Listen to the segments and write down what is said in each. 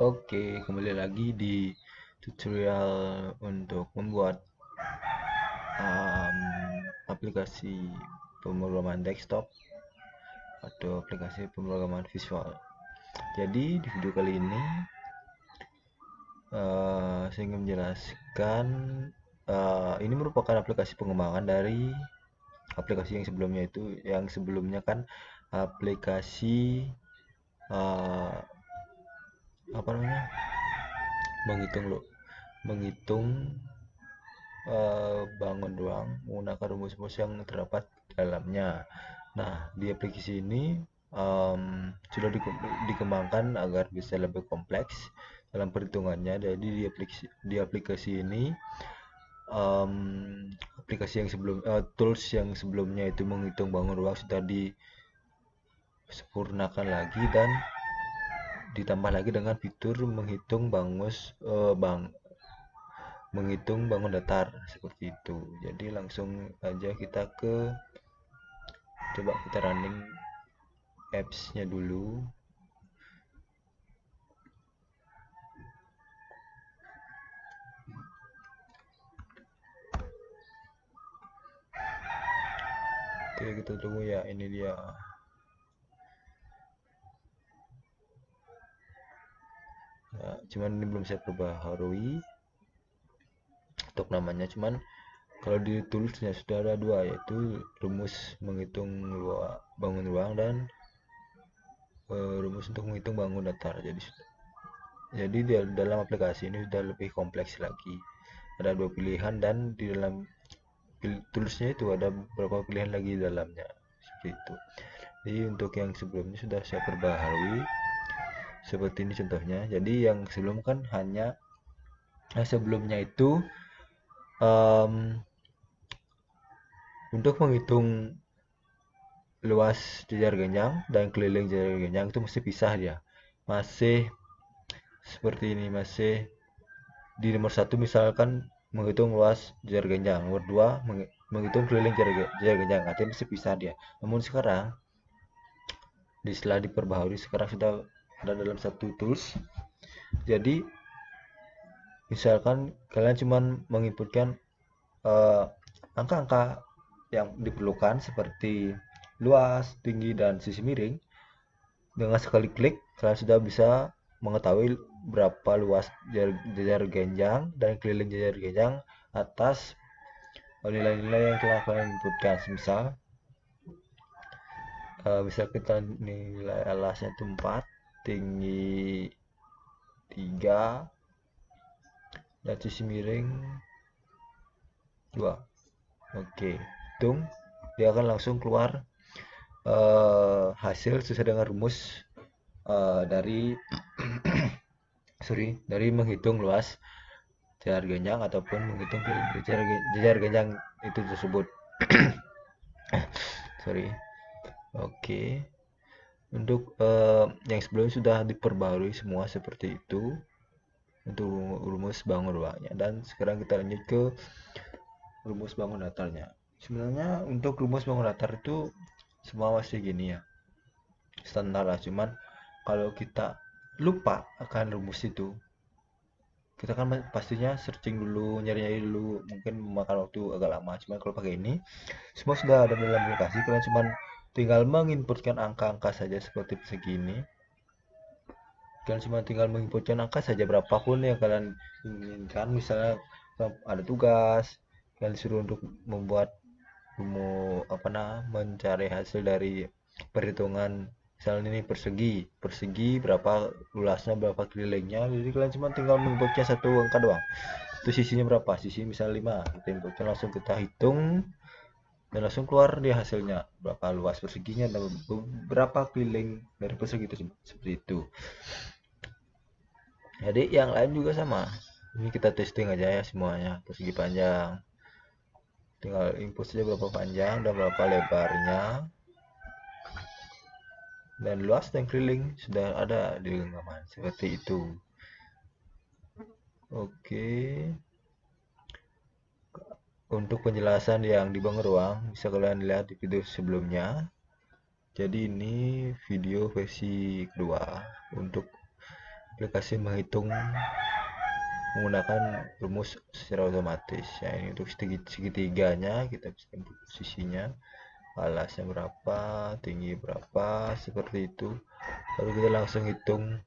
Oke, kembali lagi di tutorial untuk membuat um, aplikasi pemrograman desktop atau aplikasi pemrograman visual. Jadi di video kali ini saya ingin menjelaskan ini merupakan aplikasi pengembangan dari aplikasi yang sebelumnya itu. Yang sebelumnya kan aplikasi uh, apa namanya, menghitung bangun ruang menggunakan rumus-rumus yang terdapat di dalamnya. Nah, di aplikasi ini sudah dikembangkan agar bisa lebih kompleks dalam perhitungannya. Jadi di aplikasi ini em, aplikasi yang tools yang sebelumnya itu menghitung bangun ruang sudah disempurnakan lagi dan ditambah lagi dengan fitur menghitung bangun datar seperti itu. Jadi langsung aja kita coba kita running apps-nya dulu. Oke, kita tunggu ya, ini dia. Nah, cuman ini belum saya perbaharui untuk namanya. Cuman kalau di toolsnya sudah ada dua, yaitu rumus menghitung bangun ruang dan rumus untuk menghitung bangun datar. Jadi di dalam aplikasi ini sudah lebih kompleks lagi. Ada dua pilihan dan di dalam toolsnya itu ada beberapa pilihan lagi di dalamnya seperti itu. Jadi untuk yang sebelumnya sudah saya perbaharui seperti ini contohnya. Jadi yang sebelum kan sebelumnya itu um, untuk menghitung luas jejar genjang dan keliling jejar genjang itu mesti pisah dia. Masih seperti ini, masih di nomor satu misalkan menghitung luas jejar genjang, nomor dua menghitung keliling jejar genjang, artinya mesti pisah dia. Namun sekarang setelah diperbaharui, sekarang sudah ada dalam satu tools. Jadi misalkan kalian cuma menginputkan angka-angka yang diperlukan seperti luas, tinggi, dan sisi miring. Dengan sekali klik, kalian sudah bisa mengetahui berapa luas jejar genjang dan keliling jejar genjang atas nilai-nilai yang telah kalian inputkan. Misal kita nilai alasnya itu 4, tinggi 3, dan sisi miring 2. Oke, hitung, dia akan langsung keluar hasil sesuai dengan rumus dari dari menghitung luas jejar genjang ataupun menghitung jejar genjang itu tersebut. Sorry. Oke, untuk yang sebelumnya sudah diperbarui semua seperti itu untuk rumus bangun ruangnya, dan sekarang kita lanjut ke rumus bangun datarnya. Sebenarnya untuk rumus bangun datar itu semua masih gini ya, standar lah. Cuman kalau kita lupa akan rumus itu, kita kan pastinya searching dulu, nyari-nyari dulu, mungkin memakan waktu agak lama. Cuman kalau pakai ini semua sudah ada dalam aplikasi, kalian cuman tinggal menginputkan angka-angka saja seperti segini. Kalian cuma tinggal menginputkan angka saja berapapun yang kalian inginkan. Misalnya ada tugas, kalian disuruh untuk membuat mencari hasil dari perhitungan, misalnya ini persegi berapa luasnya, berapa kelilingnya. Jadi kalian cuma tinggal menginputnya satu angka doang, itu sisinya berapa, sisi misal 5, kita inputkan, langsung kita hitung dan langsung keluar dia hasilnya, berapa luas perseginya dan berapa keliling dari persegi itu, seperti itu. Jadi yang lain juga sama, ini kita testing aja ya semuanya. Persegi panjang, tinggal input saja berapa panjang dan berapa lebarnya, dan luas dan keliling sudah ada di genggaman seperti itu. Oke, untuk penjelasan yang di bangun ruang bisa kalian lihat di video sebelumnya. Jadi ini video versi kedua untuk aplikasi menghitung menggunakan rumus secara otomatis. Ya, ini untuk segitiganya kita bisa input posisinya, alasnya berapa, tinggi berapa, seperti itu. Lalu kita langsung hitung,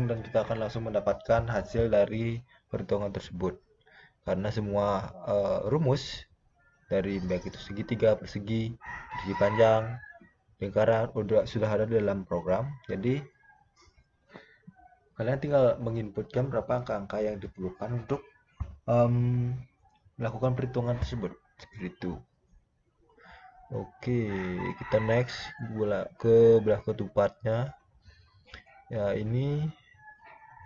dan kita akan langsung mendapatkan hasil dari perhitungan tersebut. Karena semua rumus dari baik itu segitiga, persegi, persegi panjang, lingkaran sudah ada dalam program. Jadi kalian tinggal menginputkan berapa angka-angka yang diperlukan untuk melakukan perhitungan tersebut, seperti itu. Oke, kita next ke belah ketupatnya. Ya, ini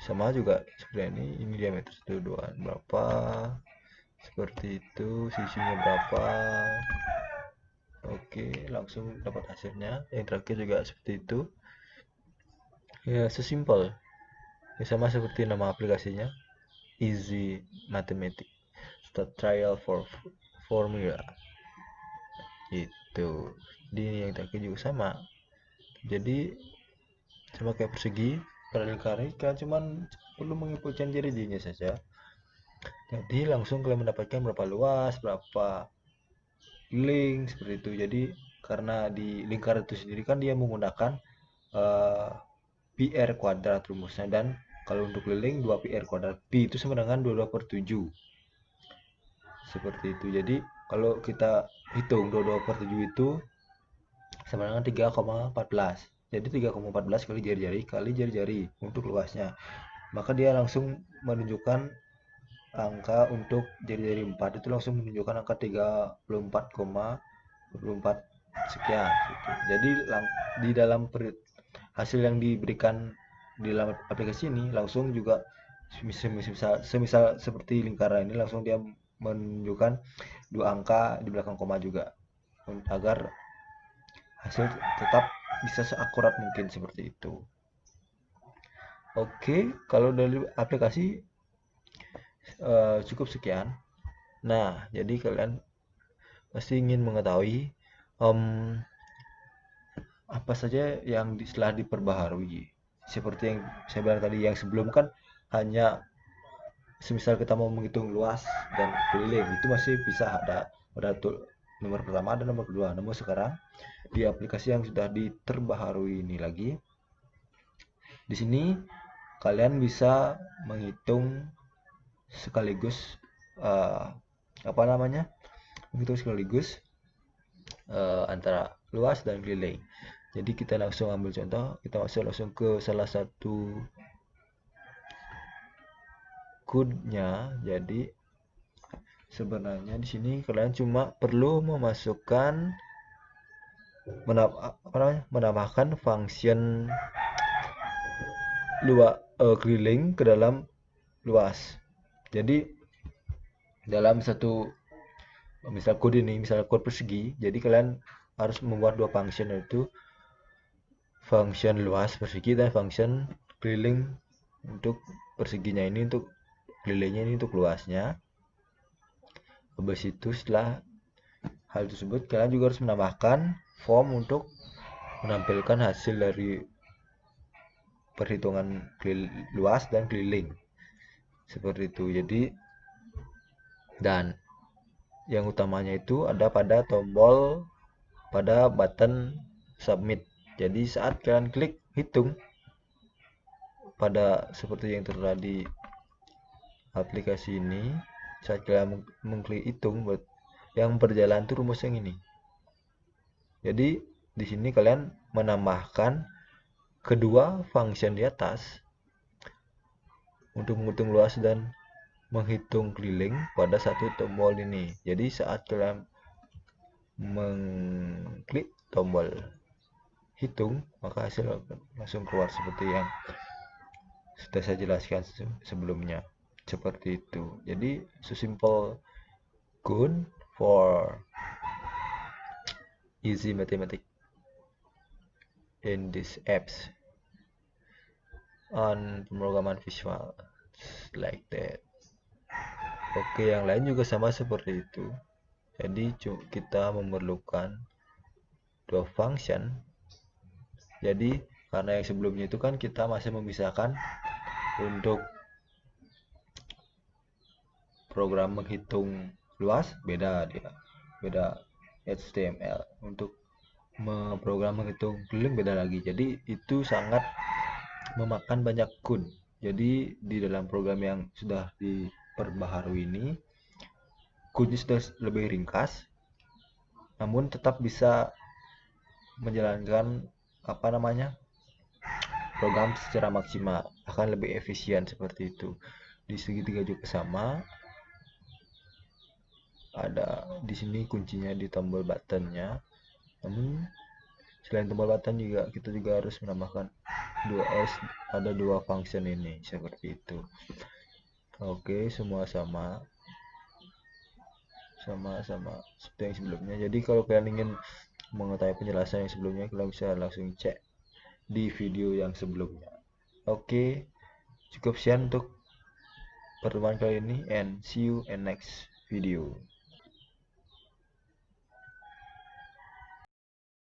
sama juga seperti ini diameter 1, 2 berapa, seperti itu, sisinya berapa. Oke, langsung dapat hasilnya. Yang terakhir juga seperti itu. Ya, sesimpel. Ya, sama seperti nama aplikasinya, Easy Mathematics Start Trial for Formula. Itu. Di yang terakhir juga sama. Jadi sama kayak persegi, pada lingkaran cuman perlu menginputkan jari-jarinya saja. Jadi langsung kalian mendapatkan berapa luas, berapa link, seperti itu. Jadi karena di lingkaran itu sendiri kan dia menggunakan PR kuadrat rumusnya, dan kalau untuk keliling 2 PR kuadrat, Pi itu sama dengan 22/7, seperti itu. Jadi kalau kita hitung 22/7 itu sama dengan 3,14. Jadi 3,14 kali jari-jari untuk luasnya. Maka dia langsung menunjukkan angka untuk jari-jari 4 itu langsung menunjukkan angka 34,24 sekian gitu. Jadi di dalam hasil yang diberikan di dalam aplikasi ini langsung juga semisal seperti lingkaran ini langsung dia menunjukkan 2 angka di belakang koma juga, agar hasil tetap bisa seakurat mungkin, seperti itu. Oke, kalau dari aplikasi cukup sekian. Nah, jadi kalian pasti ingin mengetahui apa saja yang setelah diperbaharui. Seperti yang saya bilang tadi, yang sebelum kan hanya semisal kita mau menghitung luas dan keliling itu masih bisa ada nomor pertama dan nomor kedua. Namun sekarang di aplikasi yang sudah diterbaharui ini lagi, di sini kalian bisa menghitung sekaligus menghitung sekaligus antara luas dan keliling. Jadi kita langsung ambil contoh, kita masuk langsung ke salah satu code-nya. Jadi sebenarnya di sini kalian cuma perlu memasukkan menambahkan function keliling ke dalam luas. Jadi dalam satu misal code persegi, jadi kalian harus membuat 2 function, yaitu function luas persegi dan function keliling untuk perseginya ini, untuk kelilingnya ini untuk luasnya. Habis itu setelah hal tersebut kalian juga harus menambahkan form untuk menampilkan hasil dari perhitungan luas dan keliling, seperti itu. Jadi dan yang utamanya itu ada pada button submit. Jadi saat kalian klik hitung pada seperti yang tertera di aplikasi ini, saat kalian mengklik hitung, yang berjalan itu rumus yang ini. Jadi di sini kalian menambahkan kedua function di atas untuk menghitung luas dan menghitung keliling pada satu tombol ini. Jadi saat kalian mengklik tombol hitung, maka hasil langsung keluar seperti yang sudah saya jelaskan sebelumnya, seperti itu. Jadi sesimpel good for easy mathematics in these apps on pemrograman visual like that. Oke, yang lain juga sama seperti itu. Jadi kita memerlukan 2 function. Jadi Karena yang sebelumnya itu kan kita masih memisahkan untuk program menghitung luas, beda dia, beda HTML. Untuk program menghitung keliling beda lagi, jadi itu sangat memakan banyak code. Jadi di dalam program yang sudah diperbaharui ini, code-nya sudah lebih ringkas, namun tetap bisa menjalankan apa namanya program secara maksimal, akan lebih efisien seperti itu. Di segitiga juga sama, ada di sini kuncinya di tombol buttonnya. Namun selain tombol button juga kita juga harus menambahkan 2S, ada 2 function ini seperti itu. Oke, semua sama seperti yang sebelumnya. Jadi kalau kalian ingin mengetahui penjelasan yang sebelumnya, kalian bisa langsung cek di video yang sebelumnya. Oke, cukup sekian untuk pertemuan kali ini, and see you in next video.